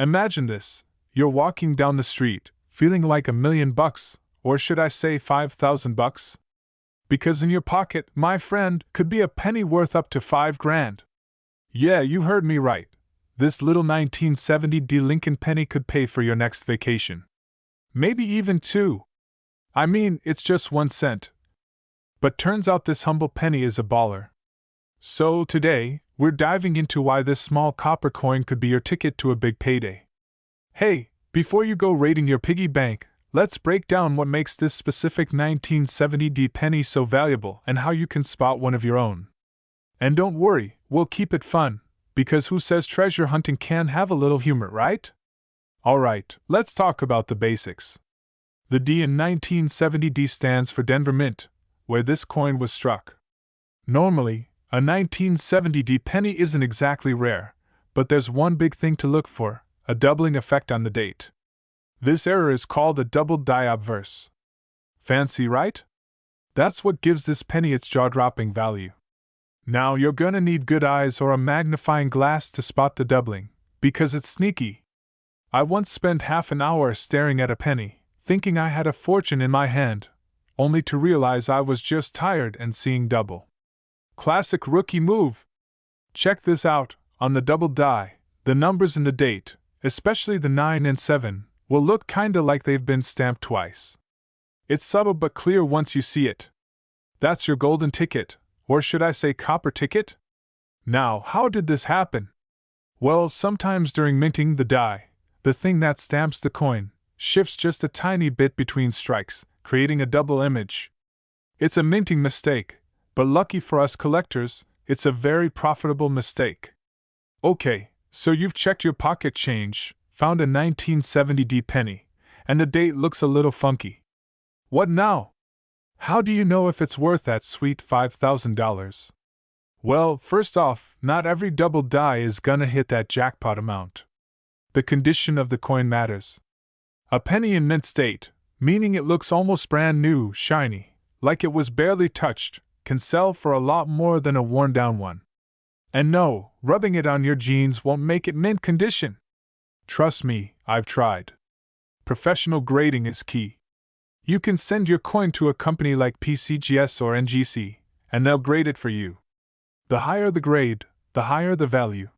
Imagine this. You're walking down the street, feeling like $1,000,000, or should I say $5,000? Because in your pocket, my friend, could be a penny worth up to $5,000. Yeah, you heard me right. This little 1970 Lincoln penny could pay for your next vacation. Maybe even two. I mean, it's just 1 cent. But turns out this humble penny is a baller. So today, we're diving into why this small copper coin could be your ticket to a big payday. Hey, before you go raiding your piggy bank, let's break down what makes this specific 1970 penny so valuable and how you can spot one of your own. And don't worry, we'll keep it fun, because who says treasure hunting can have a little humor, right? Alright, let's talk about the basics. The D in 1970 stands for Denver Mint, where this coin was struck. Normally, a 1970 penny isn't exactly rare, but there's one big thing to look for: a doubling effect on the date. This error is called a double die obverse. Fancy, right? That's what gives this penny its jaw-dropping value. Now you're gonna need good eyes or a magnifying glass to spot the doubling, because it's sneaky. I once spent half an hour staring at a penny, thinking I had a fortune in my hand, only to realize I was just tired and seeing double. Classic rookie move! Check this out, on the double die, the numbers in the date, especially the 9 and 7, will look kinda like they've been stamped twice. It's subtle but clear once you see it. That's your golden ticket, or should I say copper ticket? Now, how did this happen? Well, sometimes during minting the die, the thing that stamps the coin shifts just a tiny bit between strikes, creating a double image. It's a minting mistake, but lucky for us collectors, it's a very profitable mistake. Okay, so you've checked your pocket change, found a 1970 penny, and the date looks a little funky. What now? How do you know if it's worth that sweet $5,000? Well, first off, not every double die is gonna hit that jackpot amount. The condition of the coin matters. A penny in mint state, meaning it looks almost brand new, shiny, like it was barely touched, can sell for a lot more than a worn-down one. And no, rubbing it on your jeans won't make it mint condition. Trust me, I've tried. Professional grading is key. You can send your coin to a company like PCGS or NGC, and they'll grade it for you. The higher the grade, the higher the value.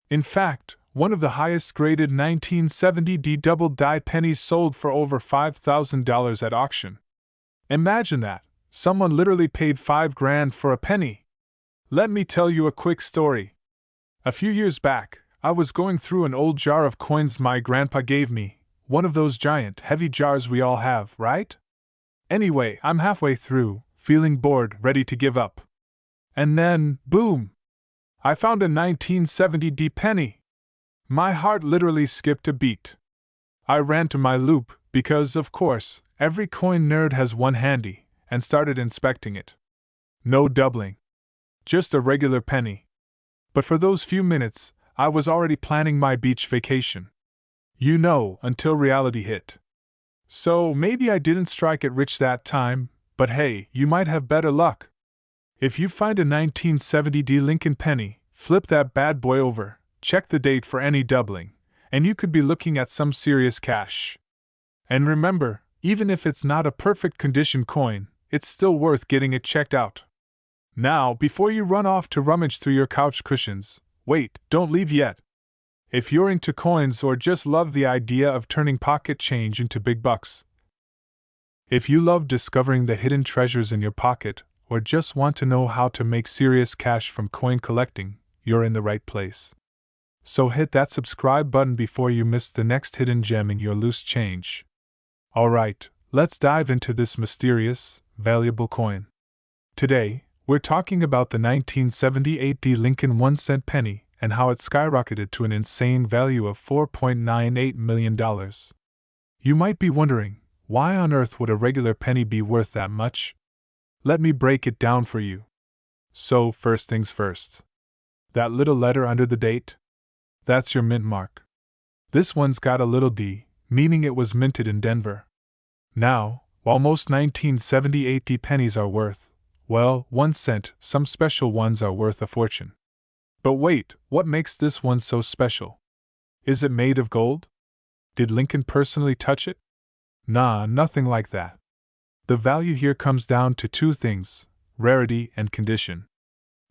In fact, one of the highest graded 1970 double die pennies sold for over $5,000 at auction. Imagine that, someone literally paid $5,000 for a penny. Let me tell you a quick story. A few years back, I was going through an old jar of coins my grandpa gave me, one of those giant, heavy jars we all have, right? Anyway, I'm halfway through, feeling bored, ready to give up. And then, boom! I found a 1970 penny. My heart literally skipped a beat. I ran to my loop, because, of course, every coin nerd has one handy, and started inspecting it. No doubling. Just a regular penny. But for those few minutes, I was already planning my beach vacation. You know, until reality hit. So maybe I didn't strike it rich that time, but hey, you might have better luck. If you find a 1970 Lincoln penny, flip that bad boy over, check the date for any doubling, and you could be looking at some serious cash. And remember, even if it's not a perfect condition coin, it's still worth getting it checked out. Now, before you run off to rummage through your couch cushions, wait, don't leave yet. If you're into coins or just love the idea of turning pocket change into big bucks, if you love discovering the hidden treasures in your pocket, or just want to know how to make serious cash from coin collecting, you're in the right place. So hit that subscribe button before you miss the next hidden gem in your loose change. Alright, let's dive into this mysterious, valuable coin. Today, we're talking about the 1978 Lincoln 1-cent penny and how it skyrocketed to an insane value of $4.98 million. You might be wondering, why on earth would a regular penny be worth that much? Let me break it down for you. So, first things first. That little letter under the date? That's your mint mark. This one's got a little d, meaning it was minted in Denver. Now, while most 1978 pennies are worth, well, 1 cent, some special ones are worth a fortune. But wait, what makes this one so special? Is it made of gold? Did Lincoln personally touch it? Nah, nothing like that. The value here comes down to two things: rarity and condition.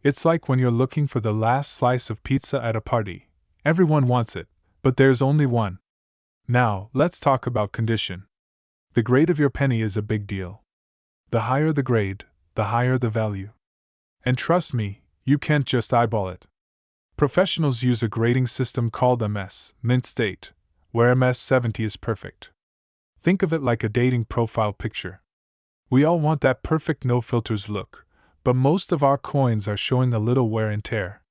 It's like when you're looking for the last slice of pizza at a party. Everyone wants it, but there's only one. Now, let's talk about condition. The grade of your penny is a big deal. The higher the grade, the higher the value. And trust me, you can't just eyeball it. Professionals use a grading system called MS, mint state, where MS 70 is perfect. Think of it like a dating profile picture. We all want that perfect no filters look, but most of our coins are showing a little wear and tear.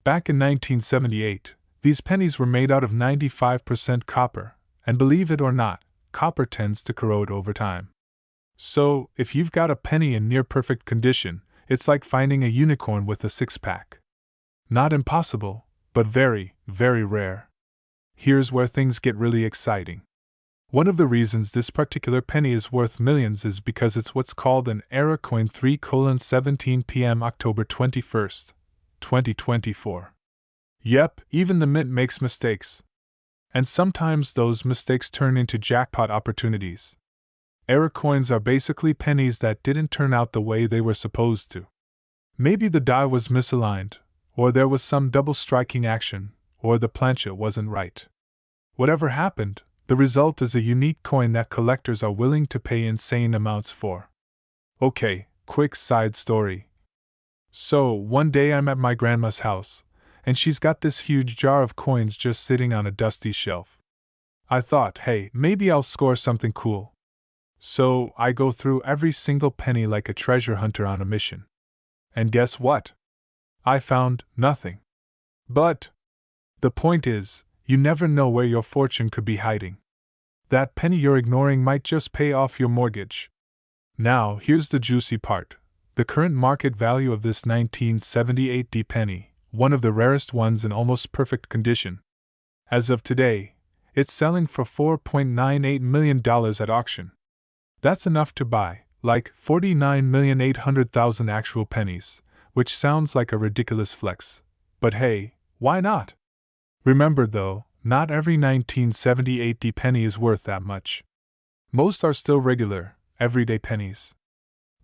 Back in 1978, these pennies were made out of 95% copper, and believe it or not, copper tends to corrode over time. So, if you've got a penny in near perfect condition, it's like finding a unicorn with a six-pack. Not impossible, but very, very rare. Here's where things get really exciting. One of the reasons this particular penny is worth millions is because it's what's called an error coin. 3:17 p.m. October 21st, 2024. Yep, even the mint makes mistakes. And sometimes those mistakes turn into jackpot opportunities. Error coins are basically pennies that didn't turn out the way they were supposed to. Maybe the die was misaligned, or there was some double striking action, or the plancha wasn't right. Whatever happened, the result is a unique coin that collectors are willing to pay insane amounts for. Okay, quick side story. So, one day I'm at my grandma's house, and she's got this huge jar of coins just sitting on a dusty shelf. I thought, hey, maybe I'll score something cool. So, I go through every single penny like a treasure hunter on a mission. And guess what? I found nothing. But the point is, you never know where your fortune could be hiding. That penny you're ignoring might just pay off your mortgage. Now, here's the juicy part. The current market value of this 1978 D penny, one of the rarest ones in almost perfect condition. As of today, it's selling for $4.98 million at auction. That's enough to buy, like 49,800,000 actual pennies, which sounds like a ridiculous flex. But hey, why not? Remember though, not every 1978 D penny is worth that much. Most are still regular, everyday pennies.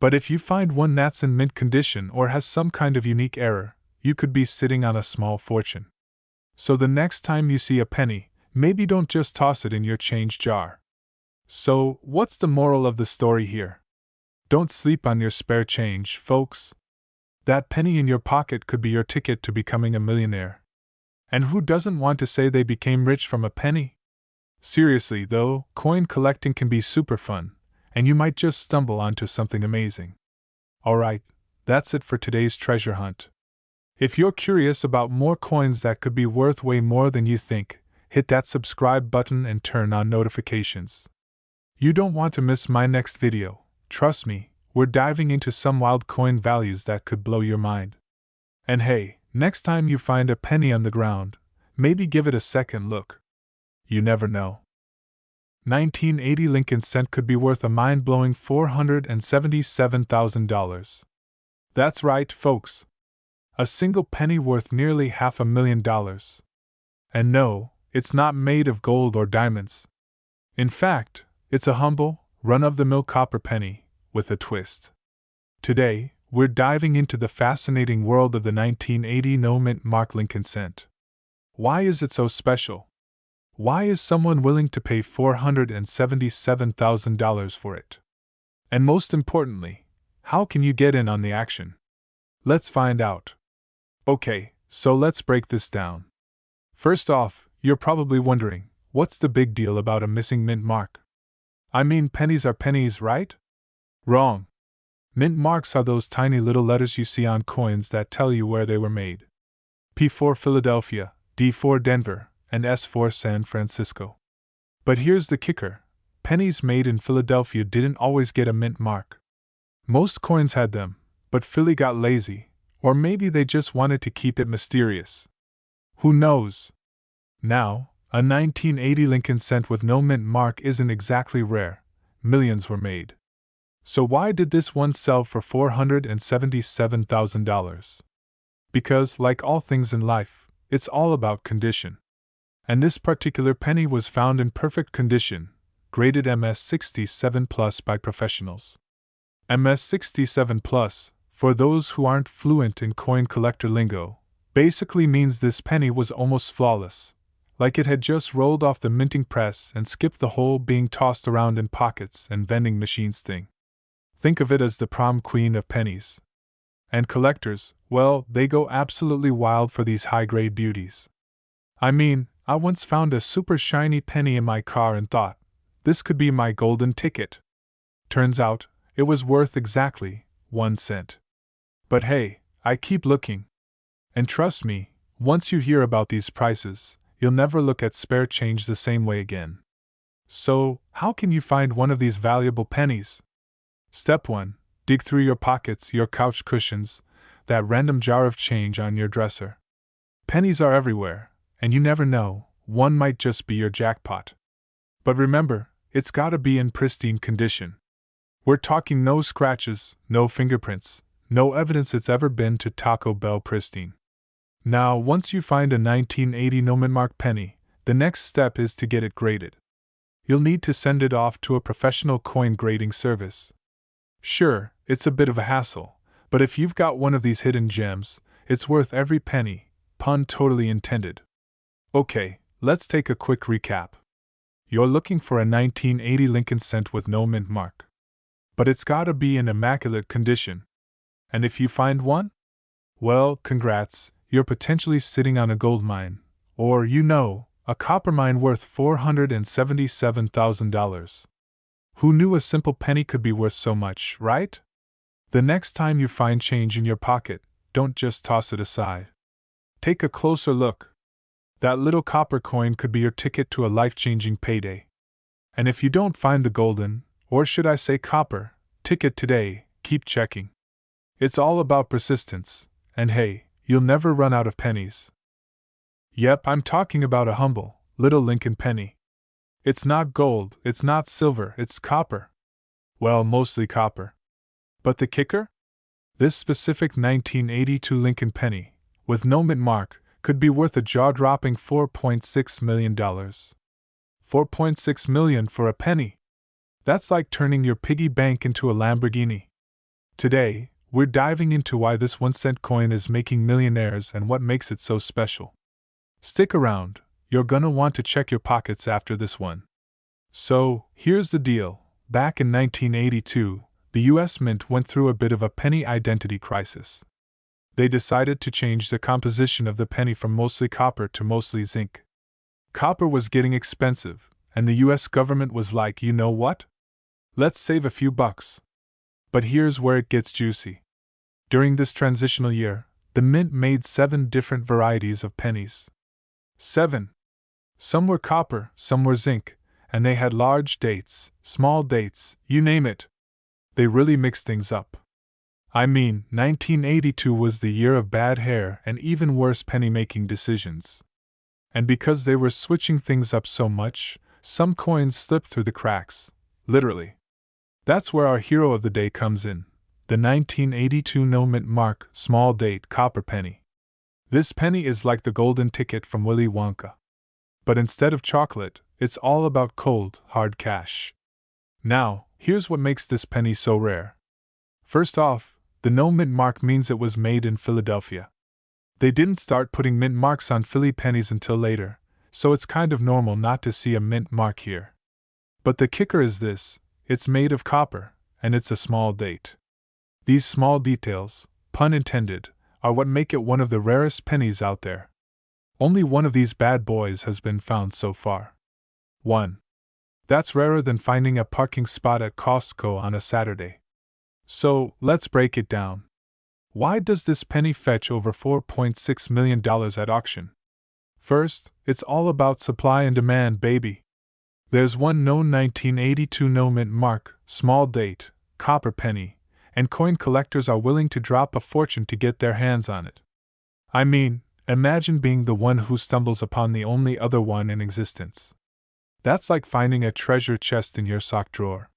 But if you find one that's in mint condition or has some kind of unique error, you could be sitting on a small fortune. So the next time you see a penny, maybe don't just toss it in your change jar. So, what's the moral of the story here? Don't sleep on your spare change, folks. That penny in your pocket could be your ticket to becoming a millionaire. And who doesn't want to say they became rich from a penny? Seriously though, coin collecting can be super fun, and you might just stumble onto something amazing. Alright, that's it for today's treasure hunt. If you're curious about more coins that could be worth way more than you think, hit that subscribe button and turn on notifications. You don't want to miss my next video. Trust me, we're diving into some wild coin values that could blow your mind. And hey, next time you find a penny on the ground, maybe give it a second look. You never know. 1980 Lincoln cent could be worth a mind-blowing $477,000. That's right, folks. A single penny worth nearly $500,000. And no, it's not made of gold or diamonds. In fact, it's a humble, run-of-the-mill copper penny, with a twist. Today, we're diving into the fascinating world of the 1980 no-mint mark Lincoln cent. Why is it so special? Why is someone willing to pay $477,000 for it? And most importantly, how can you get in on the action? Let's find out. Okay, so let's break this down. First off, you're probably wondering, what's the big deal about a missing mint mark? I mean, pennies are pennies, right? Wrong. Mint marks are those tiny little letters you see on coins that tell you where they were made. P for Philadelphia, D for Denver, and S for San Francisco. But here's the kicker. Pennies made in Philadelphia didn't always get a mint mark. Most coins had them, but Philly got lazy, or maybe they just wanted to keep it mysterious. Who knows? Now, a 1980 Lincoln cent with no mint mark isn't exactly rare. Millions were made. So why did this one sell for $477,000? Because, like all things in life, it's all about condition. And this particular penny was found in perfect condition, graded MS67 Plus by professionals. MS67 Plus, for those who aren't fluent in coin collector lingo, basically means this penny was almost flawless, like it had just rolled off the minting press and skipped the whole being tossed around in pockets and vending machines thing. Think of it as the prom queen of pennies. And collectors, well, they go absolutely wild for these high-grade beauties. I mean, I once found a super shiny penny in my car and thought, this could be my golden ticket. Turns out, it was worth exactly 1 cent. But hey, I keep looking. And trust me, once you hear about these prices, you'll never look at spare change the same way again. So, how can you find one of these valuable pennies? Step 1. Dig through your pockets, your couch cushions, that random jar of change on your dresser. Pennies are everywhere, and you never know, one might just be your jackpot. But remember, it's gotta be in pristine condition. We're talking no scratches, no fingerprints, no evidence it's ever been to Taco Bell pristine. Now, once you find a 1980 no-mint mark penny, the next step is to get it graded. You'll need to send it off to a professional coin grading service. Sure, it's a bit of a hassle, but if you've got one of these hidden gems, it's worth every penny, pun totally intended. Okay, let's take a quick recap. You're looking for a 1980 Lincoln cent with no mint mark. But it's gotta be in immaculate condition. And if you find one? Well, congrats, you're potentially sitting on a gold mine, or, a copper mine worth $477,000. Who knew a simple penny could be worth so much, right? The next time you find change in your pocket, don't just toss it aside. Take a closer look. That little copper coin could be your ticket to a life-changing payday. And if you don't find the golden, or should I say copper, ticket today, keep checking. It's all about persistence, and hey, you'll never run out of pennies. Yep, I'm talking about a humble, little Lincoln penny. It's not gold, it's not silver, it's copper. Well, mostly copper. But the kicker? This specific 1982 Lincoln penny, with no mint mark, could be worth a jaw-dropping $4.6 million. $4.6 million for a penny. That's like turning your piggy bank into a Lamborghini. Today, we're diving into why this 1-cent coin is making millionaires and what makes it so special. Stick around, you're gonna want to check your pockets after this one. So, here's the deal. Back in 1982, the US Mint went through a bit of a penny identity crisis. They decided to change the composition of the penny from mostly copper to mostly zinc. Copper was getting expensive, and the US government was like, you know what? Let's save a few bucks. But here's where it gets juicy. During this transitional year, the Mint made 7 different varieties of pennies. 7. Some were copper, some were zinc, and they had large dates, small dates, you name it. They really mixed things up. I mean, 1982 was the year of bad hair and even worse penny-making decisions. And because they were switching things up so much, some coins slipped through the cracks, literally. That's where our hero of the day comes in, the 1982 no-mint mark, small date copper penny. This penny is like the golden ticket from Willy Wonka. But instead of chocolate, it's all about cold, hard cash. Now, here's what makes this penny so rare. First off, the no mint mark means it was made in Philadelphia. They didn't start putting mint marks on Philly pennies until later, so it's kind of normal not to see a mint mark here. But the kicker is this, it's made of copper, and it's a small date. These small details, pun intended, are what make it one of the rarest pennies out there. Only one of these bad boys has been found so far. 1. That's rarer than finding a parking spot at Costco on a Saturday. So, let's break it down. Why does this penny fetch over $4.6 million at auction? First, it's all about supply and demand, baby. There's one known 1982 no mint mark, small date, copper penny, and coin collectors are willing to drop a fortune to get their hands on it. I mean, imagine being the one who stumbles upon the only other one in existence. That's like finding a treasure chest in your sock drawer.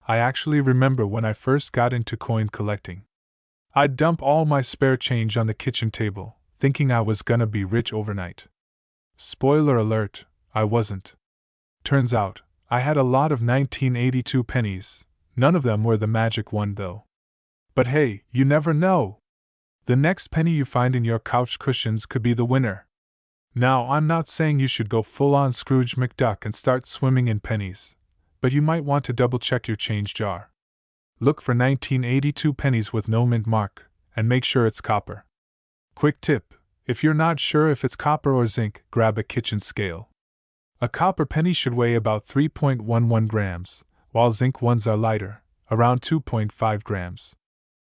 I actually remember when I first got into coin collecting. I'd dump all my spare change on the kitchen table, thinking I was gonna be rich overnight. Spoiler alert, I wasn't. Turns out, I had a lot of 1982 pennies. None of them were the magic one, though. But hey, you never know. The next penny you find in your couch cushions could be the winner. Now, I'm not saying you should go full-on Scrooge McDuck and start swimming in pennies, but you might want to double-check your change jar. Look for 1982 pennies with no mint mark, and make sure it's copper. Quick tip: if you're not sure if it's copper or zinc, grab a kitchen scale. A copper penny should weigh about 3.11 grams, while zinc ones are lighter, around 2.5 grams.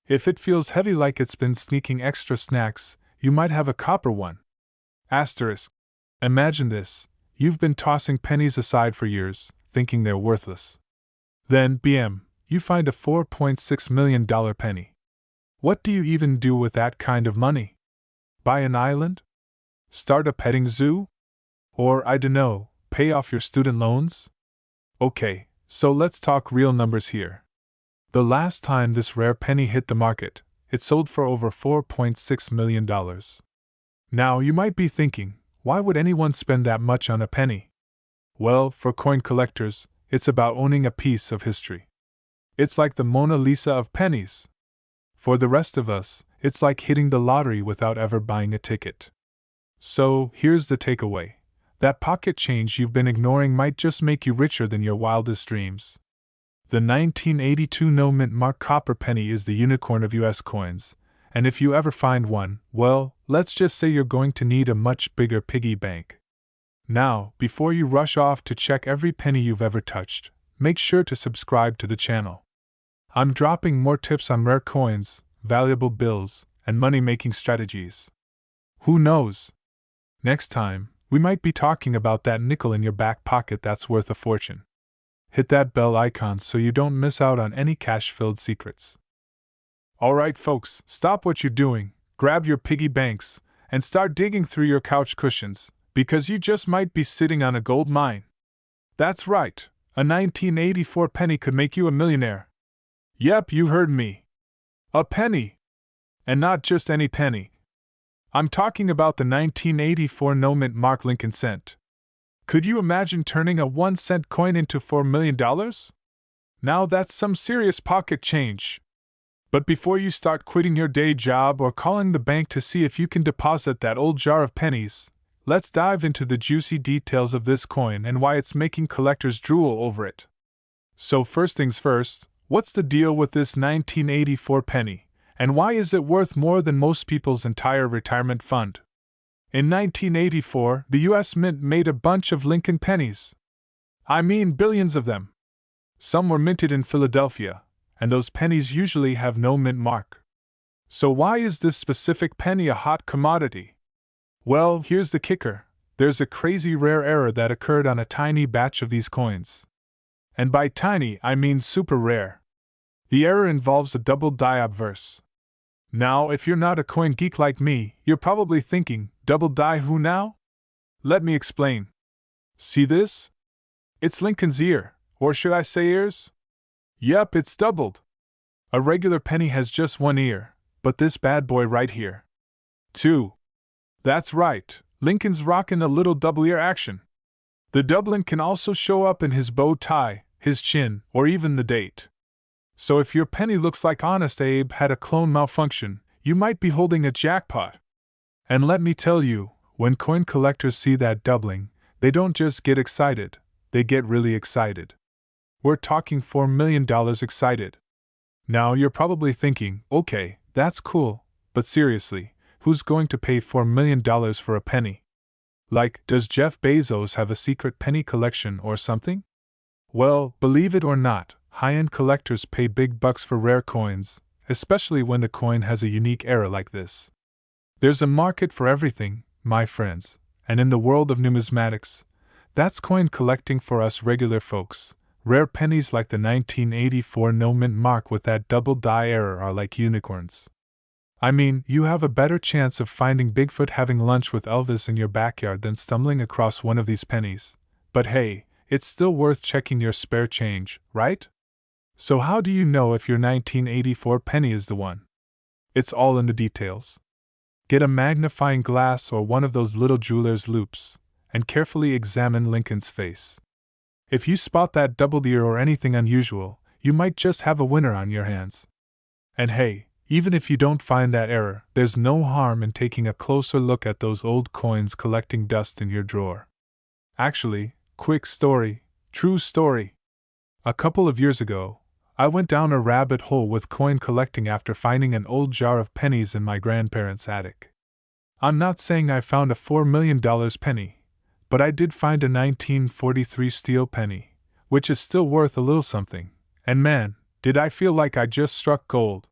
If it feels heavy like it's been sneaking extra snacks, you might have a copper one. Asterisk. Imagine this: you've been tossing pennies aside for years, thinking they're worthless. Then, you find a $4.6 million penny. What do you even do with that kind of money? Buy an island? Start a petting zoo? Or, I dunno, pay off your student loans? Okay, so let's talk real numbers here. The last time this rare penny hit the market, it sold for over $4.6 million. Now, you might be thinking, why would anyone spend that much on a penny? Well, for coin collectors, it's about owning a piece of history. It's like the Mona Lisa of pennies. For the rest of us, it's like hitting the lottery without ever buying a ticket. So, here's the takeaway: that pocket change you've been ignoring might just make you richer than your wildest dreams. The 1982 no mint mark copper penny is the unicorn of US coins, and if you ever find one, well, let's just say you're going to need a much bigger piggy bank. Now, before you rush off to check every penny you've ever touched, make sure to subscribe to the channel. I'm dropping more tips on rare coins, valuable bills, and money-making strategies. Who knows? Next time, we might be talking about that nickel in your back pocket that's worth a fortune. Hit that bell icon so you don't miss out on any cash-filled secrets. Alright folks, stop what you're doing, grab your piggy banks, and start digging through your couch cushions, because you just might be sitting on a gold mine. That's right, a 1984 penny could make you a millionaire. Yep, you heard me. A penny! And not just any penny. I'm talking about the 1984 no mint mark Lincoln cent. Could you imagine turning a 1-cent coin into $4 million? Now that's some serious pocket change. But before you start quitting your day job or calling the bank to see if you can deposit that old jar of pennies, let's dive into the juicy details of this coin and why it's making collectors drool over it. So first things first, what's the deal with this 1984 penny, and why is it worth more than most people's entire retirement fund? In 1984, the US Mint made a bunch of Lincoln pennies. I mean billions of them. Some were minted in Philadelphia, and those pennies usually have no mint mark. So why is this specific penny a hot commodity? Well, here's the kicker: there's a crazy rare error that occurred on a tiny batch of these coins. And by tiny, I mean super rare. The error involves a double die obverse. Now, if you're not a coin geek like me, you're probably thinking, double die who now? Let me explain. See this? It's Lincoln's ear, or should I say ears? Yep, it's doubled. A regular penny has just one ear, but this bad boy right here. 2. That's right, Lincoln's rockin' a little double ear action. The doubling can also show up in his bow tie, his chin, or even the date. So if your penny looks like Honest Abe had a clone malfunction, you might be holding a jackpot. And let me tell you, when coin collectors see that doubling, they don't just get excited, they get really excited. We're talking $4 million excited. Now you're probably thinking, okay, that's cool, but seriously, who's going to pay $4 million for a penny? Like, does Jeff Bezos have a secret penny collection or something? Well, believe it or not, high-end collectors pay big bucks for rare coins, especially when the coin has a unique error like this. There's a market for everything, my friends, and in the world of numismatics, that's coin collecting for us regular folks. Rare pennies like the 1984 no mint mark with that double die error are like unicorns. I mean, you have a better chance of finding Bigfoot having lunch with Elvis in your backyard than stumbling across one of these pennies. But hey, it's still worth checking your spare change, right? So how do you know if your 1984 penny is the one? It's all in the details. Get a magnifying glass or one of those little jeweler's loupes, and carefully examine Lincoln's face. If you spot that doubled ear or anything unusual, you might just have a winner on your hands. And hey, even if you don't find that error, there's no harm in taking a closer look at those old coins collecting dust in your drawer. Actually, quick story, true story. A couple of years ago, I went down a rabbit hole with coin collecting after finding an old jar of pennies in my grandparents' attic. I'm not saying I found a $4 million penny, but I did find a 1943 steel penny, which is still worth a little something, and man, did I feel like I just struck gold.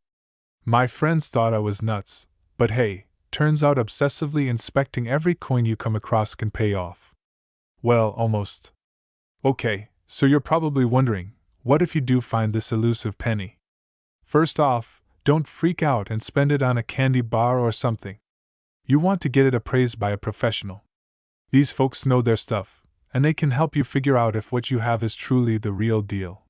My friends thought I was nuts, but hey, turns out obsessively inspecting every coin you come across can pay off. Well, almost. Okay, so you're probably wondering, what if you do find this elusive penny? First off, don't freak out and spend it on a candy bar or something. You want to get it appraised by a professional. These folks know their stuff, and they can help you figure out if what you have is truly the real deal.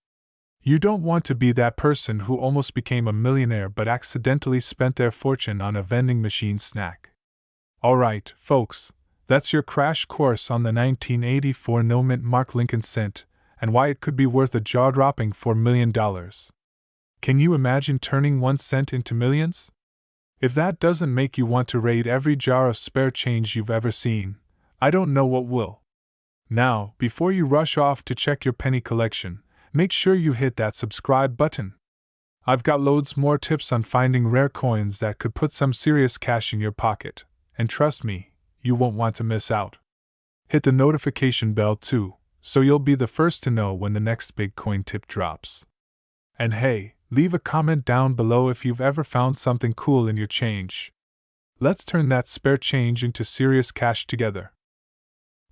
You don't want to be that person who almost became a millionaire but accidentally spent their fortune on a vending machine snack. Alright, folks, that's your crash course on the 1984 no-mint mark Lincoln cent, and why it could be worth a jaw-dropping $4 million. Can you imagine turning 1 cent into millions? If that doesn't make you want to raid every jar of spare change you've ever seen, I don't know what will. Now, before you rush off to check your penny collection, make sure you hit that subscribe button. I've got loads more tips on finding rare coins that could put some serious cash in your pocket, and trust me, you won't want to miss out. Hit the notification bell too, so you'll be the first to know when the next big coin tip drops. And hey, leave a comment down below if you've ever found something cool in your change. Let's turn that spare change into serious cash together.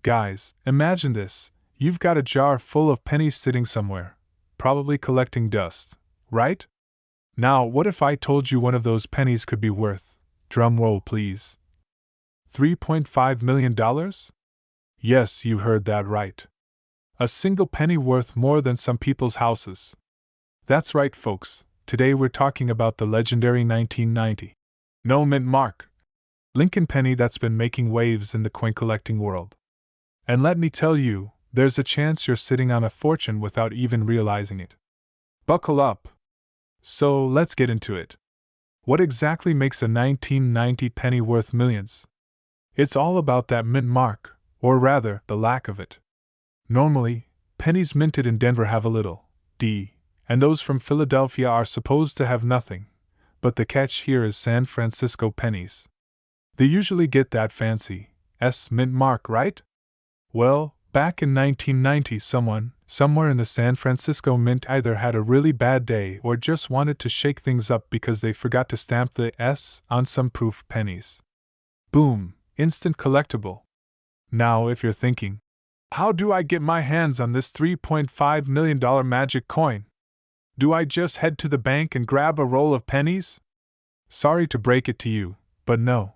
Guys, imagine this. You've got a jar full of pennies sitting somewhere, probably collecting dust, right? Now, what if I told you one of those pennies could be worth, drum roll please, $3.5 million? Yes, you heard that right. A single penny worth more than some people's houses. That's right, folks. Today we're talking about the legendary 1990 no-mint mark Lincoln penny that's been making waves in the coin collecting world. And let me tell you, there's a chance you're sitting on a fortune without even realizing it. Buckle up. So, let's get into it. What exactly makes a 1990 penny worth millions? It's all about that mint mark, or rather, the lack of it. Normally, pennies minted in Denver have a little D, and those from Philadelphia are supposed to have nothing, but the catch here is San Francisco pennies. They usually get that fancy S mint mark, right? Well, back in 1990 someone, somewhere in the San Francisco Mint either had a really bad day or just wanted to shake things up because they forgot to stamp the S on some proof pennies. Boom, instant collectible. Now if you're thinking, how do I get my hands on this $3.5 million magic coin? Do I just head to the bank and grab a roll of pennies? Sorry to break it to you, but no.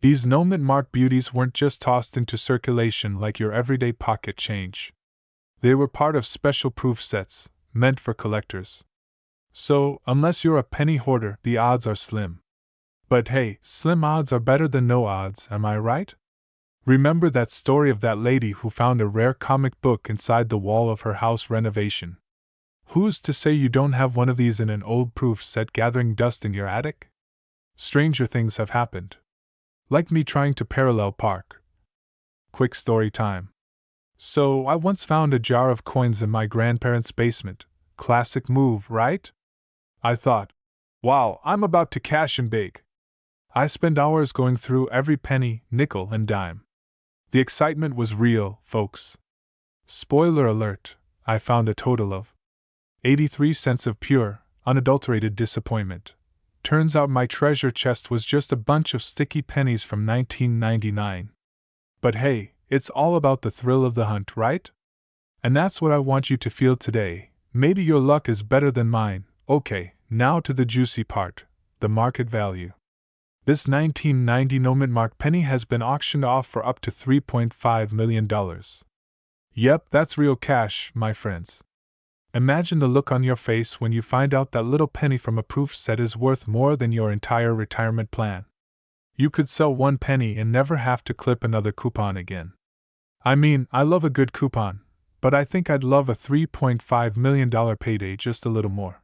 These no-mint mark beauties weren't just tossed into circulation like your everyday pocket change. They were part of special proof sets, meant for collectors. So, unless you're a penny hoarder, the odds are slim. But hey, slim odds are better than no odds, am I right? Remember that story of that lady who found a rare comic book inside the wall of her house renovation? Who's to say you don't have one of these in an old proof set gathering dust in your attic? Stranger things have happened. Like me trying to parallel park. Quick story time. So, I once found a jar of coins in my grandparents' basement. Classic move, right? I thought, wow, I'm about to cash in big. I spent hours going through every penny, nickel, and dime. The excitement was real, folks. Spoiler alert, I found a total of 83 cents of pure, unadulterated disappointment. Turns out my treasure chest was just a bunch of sticky pennies from 1999. But hey, it's all about the thrill of the hunt, right? And that's what I want you to feel today. Maybe your luck is better than mine. Okay, now to the juicy part, the market value. This 1990 no-mint mark penny has been auctioned off for up to $3.5 million. Yep, that's real cash, my friends. Imagine the look on your face when you find out that little penny from a proof set is worth more than your entire retirement plan. You could sell one penny and never have to clip another coupon again. I mean, I love a good coupon, but I think I'd love a $3.5 million payday just a little more.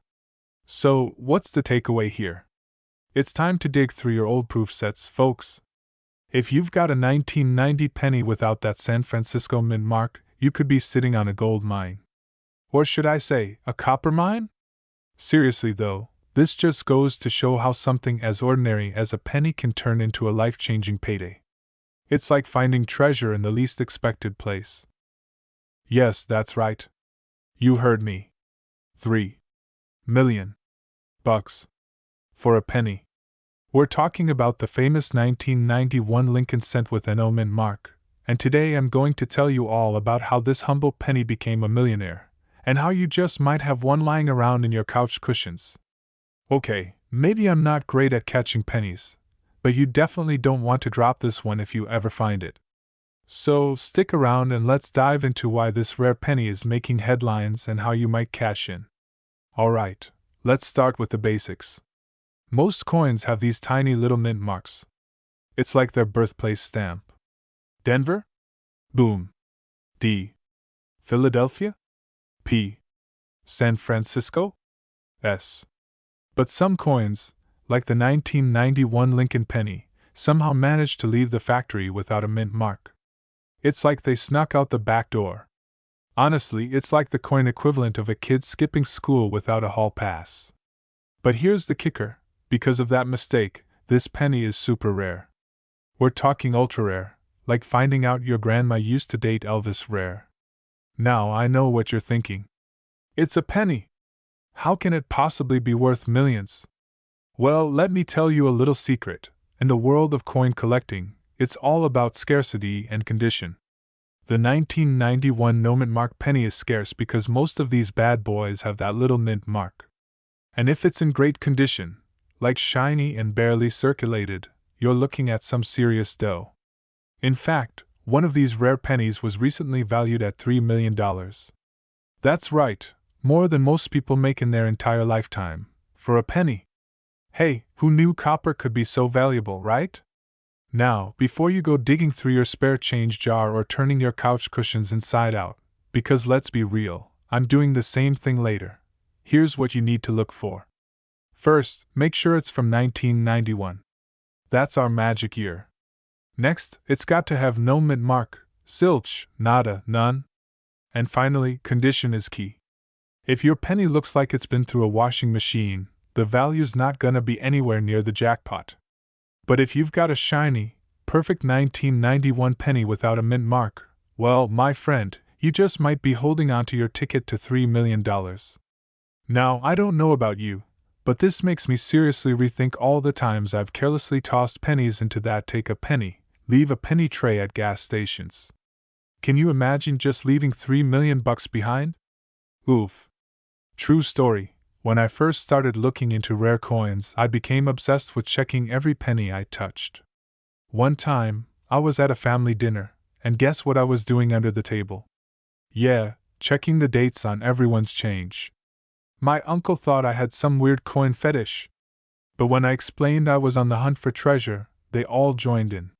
So, what's the takeaway here? It's time to dig through your old proof sets, folks. If you've got a 1990 penny without that San Francisco mint mark, you could be sitting on a gold mine. Or should I say, a copper mine? Seriously though, this just goes to show how something as ordinary as a penny can turn into a life-changing payday. It's like finding treasure in the least expected place. Yes, that's right. You heard me. $3 million. For a penny. We're talking about the famous 1991 Lincoln cent with an O mint mark, and today I'm going to tell you all about how this humble penny became a millionaire, and how you just might have one lying around in your couch cushions. Okay, maybe I'm not great at catching pennies, but you definitely don't want to drop this one if you ever find it. So stick around and let's dive into why this rare penny is making headlines and how you might cash in. Alright, let's start with the basics. Most coins have these tiny little mint marks. It's like their birthplace stamp. Denver? Boom. D. Philadelphia? P. San Francisco? S. But some coins, like the 1991 Lincoln penny, somehow manage to leave the factory without a mint mark. It's like they snuck out the back door. Honestly, it's like the coin equivalent of a kid skipping school without a hall pass. But here's the kicker. Because of that mistake, this penny is super rare. We're talking ultra rare, like finding out your grandma used to date Elvis rare. Now I know what you're thinking. It's a penny. How can it possibly be worth millions? Well, let me tell you a little secret. In the world of coin collecting, it's all about scarcity and condition. The 1991 no mint mark penny is scarce because most of these bad boys have that little mint mark. And if it's in great condition, like shiny and barely circulated, you're looking at some serious dough. In fact, one of these rare pennies was recently valued at $3 million. That's right, more than most people make in their entire lifetime, for a penny. Hey, who knew copper could be so valuable, right? Now, before you go digging through your spare change jar or turning your couch cushions inside out, because let's be real, I'm doing the same thing later, here's what you need to look for. First, make sure it's from 1991. That's our magic year. Next, it's got to have no mint mark, zilch, nada, none. And finally, condition is key. If your penny looks like it's been through a washing machine, the value's not gonna be anywhere near the jackpot. But if you've got a shiny, perfect 1991 penny without a mint mark, well, my friend, you just might be holding onto your ticket to $3 million. Now, I don't know about you, but this makes me seriously rethink all the times I've carelessly tossed pennies into that take a penny, leave a penny tray at gas stations. Can you imagine just leaving $3 million behind? Oof. True story. When I first started looking into rare coins, I became obsessed with checking every penny I touched. One time, I was at a family dinner, and guess what I was doing under the table? Yeah, checking the dates on everyone's change. My uncle thought I had some weird coin fetish. But when I explained I was on the hunt for treasure, they all joined in.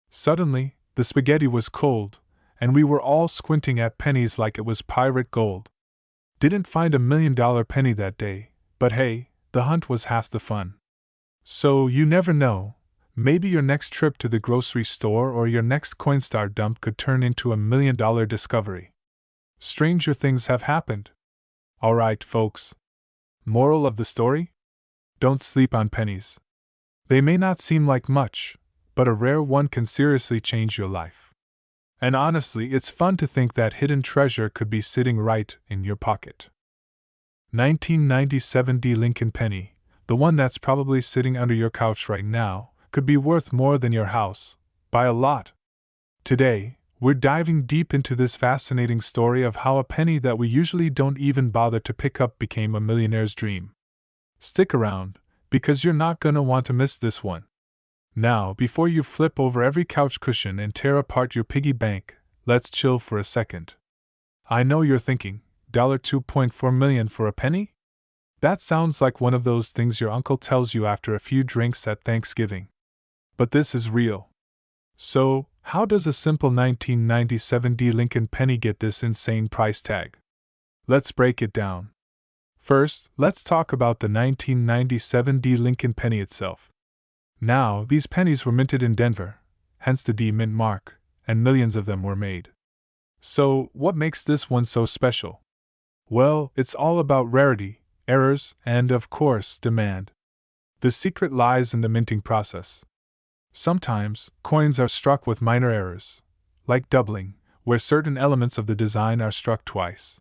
Suddenly, the spaghetti was cold, and we were all squinting at pennies like it was pirate gold. Didn't find $1 million penny that day, but hey, the hunt was half the fun. So you never know, maybe your next trip to the grocery store or your next Coinstar dump could turn into $1 million discovery. Stranger things have happened. Alright, folks. Moral of the story? Don't sleep on pennies. They may not seem like much, but a rare one can seriously change your life. And honestly, it's fun to think that hidden treasure could be sitting right in your pocket. 1997 D. Lincoln penny, the one that's probably sitting under your couch right now, could be worth more than your house, by a lot. Today, we're diving deep into this fascinating story of how a penny that we usually don't even bother to pick up became a millionaire's dream. Stick around, because you're not gonna want to miss this one. Now, before you flip over every couch cushion and tear apart your piggy bank, let's chill for a second. I know you're thinking, $2.4 million for a penny? That sounds like one of those things your uncle tells you after a few drinks at Thanksgiving. But this is real. So, How does a simple 1997 D Lincoln penny get this insane price tag? Let's break it down. First, let's talk about the 1997 D Lincoln penny itself. Now, these pennies were minted in Denver, hence the D mint mark, and millions of them were made. So, what makes this one so special? Well, it's all about rarity, errors, and, of course, demand. The secret lies in the minting process. Sometimes, coins are struck with minor errors, like doubling, where certain elements of the design are struck twice.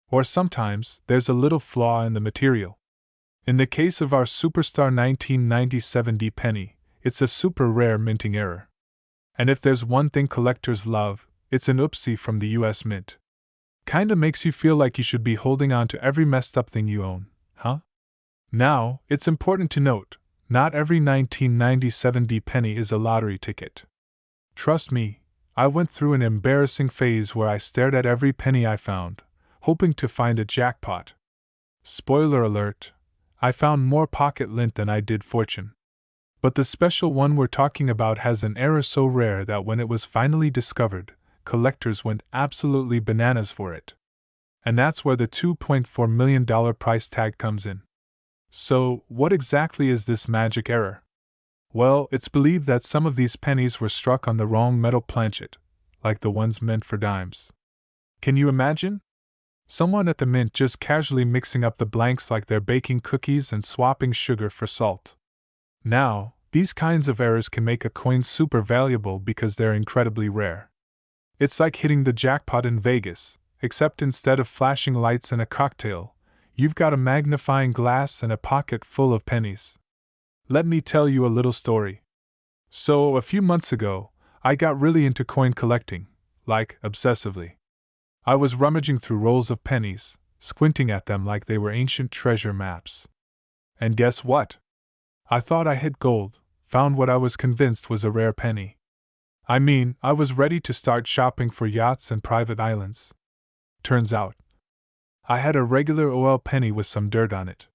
Or sometimes, there's a little flaw in the material. In the case of our Superstar 1997 D penny, it's a super rare minting error. And if there's one thing collectors love, it's an oopsie from the US Mint. Kinda makes you feel like you should be holding on to every messed up thing you own, huh? Now, it's important to note, not every 1997 D penny is a lottery ticket. Trust me, I went through an embarrassing phase where I stared at every penny I found, hoping to find a jackpot. Spoiler alert, I found more pocket lint than I did fortune. But the special one we're talking about has an error so rare that when it was finally discovered, collectors went absolutely bananas for it. And that's where the $2.4 million price tag comes in. So, what exactly is this magic error? Well, it's believed that some of these pennies were struck on the wrong metal planchet, like the ones meant for dimes. Can you imagine? Someone at the mint just casually mixing up the blanks like they're baking cookies and swapping sugar for salt. Now, these kinds of errors can make a coin super valuable because they're incredibly rare. It's like hitting the jackpot in Vegas, except instead of flashing lights and a cocktail, you've got a magnifying glass and a pocket full of pennies. Let me tell you a little story. So, a few months ago, I got really into coin collecting, like, obsessively. I was rummaging through rolls of pennies, squinting at them like they were ancient treasure maps. And guess what? I thought I hit gold, found what I was convinced was a rare penny. I mean, I was ready to start shopping for yachts and private islands. Turns out, I had a regular OL penny with some dirt on it.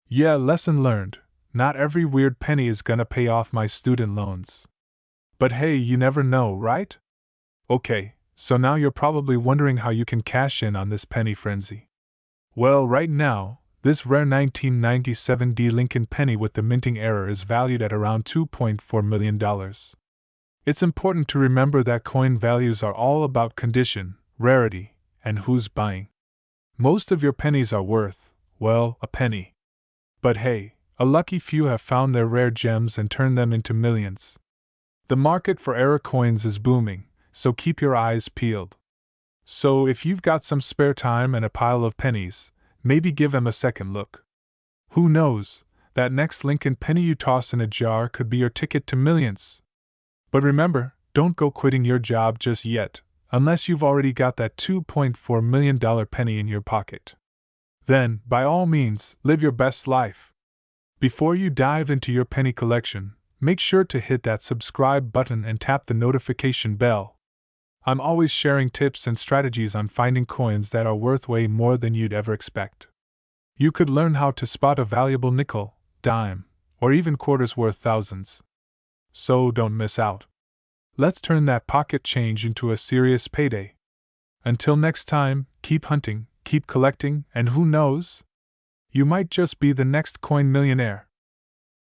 Yeah, lesson learned, not every weird penny is gonna pay off my student loans. But hey, you never know, right? Okay, so now you're probably wondering how you can cash in on this penny frenzy. Well, right now, this rare 1997 D Lincoln penny with the minting error is valued at around $2.4 million. It's important to remember that coin values are all about condition, rarity, and who's buying. Most of your pennies are worth, well, a penny. But hey, a lucky few have found their rare gems and turned them into millions. The market for error coins is booming, so keep your eyes peeled. So if you've got some spare time and a pile of pennies, maybe give them a second look. Who knows, that next Lincoln penny you toss in a jar could be your ticket to millions. But remember, don't go quitting your job just yet, unless you've already got that $2.4 million penny in your pocket. Then, by all means, live your best life. Before you dive into your penny collection, make sure to hit that subscribe button and tap the notification bell. I'm always sharing tips and strategies on finding coins that are worth way more than you'd ever expect. You could learn how to spot a valuable nickel, dime, or even quarters worth thousands. So don't miss out. Let's turn that pocket change into a serious payday. Until next time, keep hunting, keep collecting, and who knows? You might just be the next coin millionaire.